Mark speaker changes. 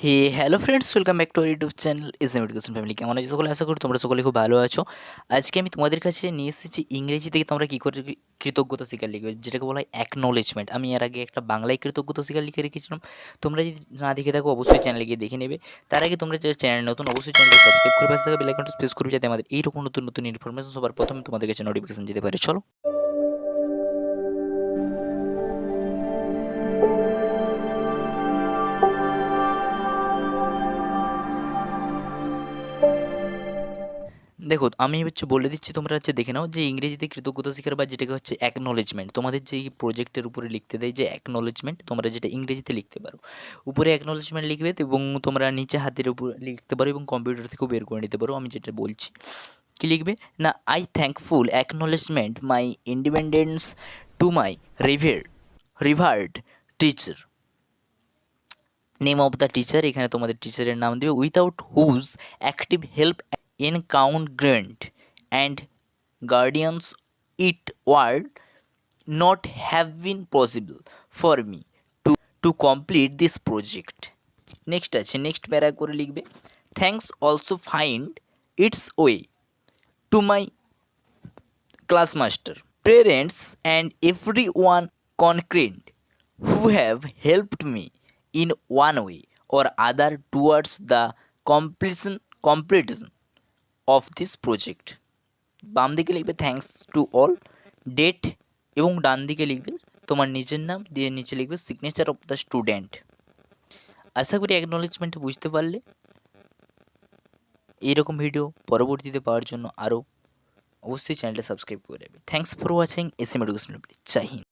Speaker 1: Hey hello friends, welcome back to our YouTube channel S M education family. কেমন আছো সকলে? আশা করি তোমরা সকলে খুব ভালো আছো। আজকে আমি তোমাদের কাছে নিয়ে এসেছি ইংরেজি থেকে তোমরা কী করে কৃতজ্ঞতা স্বীকার লিখবে, যেটাকে বলা হয় অ্যাকনোলেজমেন্ট। আমি এর আগে একটা বাংলায় কৃতজ্ঞতা স্বীকার লিখে রেখেছিলাম। তোমরা যদি না দেখে থাকো অবশ্যই চ্যানেলে গিয়ে দেখে নেবে। তার আগে তোমরা যারা চ্যানেল নতুন, অবশ্যই চ্যানেলটা সাবস্ক্রাইব করে পাশে থাকা বেল আইকনটা প্রেস করবে, যাতে আমাদের এইরকম নতুন নতুন ইনফরমেশন সবার প্রথমে তোমাদের কাছে নোটিফিকেশন যেতে পারে। চলো দেখো, আমি বলে দিচ্ছি, তোমরা দেখে নাও যে ইংরেজিতে কৃতজ্ঞতা স্বীকার বা যেটাকে হচ্ছে অ্যাকনোলেজমেন্ট। তোমাদের যে প্রজেক্টের উপরে লিখতে দেয় যে অ্যাকনোলেজমেন্ট, তোমরা যেটা ইংরেজিতে লিখতে পারো, উপরে অ্যাকনোলেজমেন্ট লিখবে এবং তোমরা নিচে হাতের উপর লিখতে পারো এবং কম্পিউটার থেকেও বের করে নিতে পারো। আমি যেটা বলছি, কী লিখবে না, I thankful acknowledgement my independence to my revered teacher. Name of the teacher, এখানে তোমাদের টিচারের নাম দেবে, without whose active help encouragement and guardians it would not have been possible for me to complete this project. Next আছে, next para করে লিখবে, thanks also find its way to my class master, parents and everyone concerned who have helped me in one way or other towards the completion of this project. বাম দিকে লিখবে thanks to all, date, এবং ডান দিকে লিখবে তোমার নিজের নাম, দিয়ে নিচে লিখবে সিগনেচার অফ দ্য স্টুডেন্ট। আশা করি অ্যাকনোলেজমেন্ট বুঝতে পারলে। এইরকম ভিডিও পরবর্তীতে পাওয়ার জন্য আরও অবশ্যই চ্যানেলটা সাবস্ক্রাইব করে দেবে। Thanks for watching S M education. জয় হিন্দ।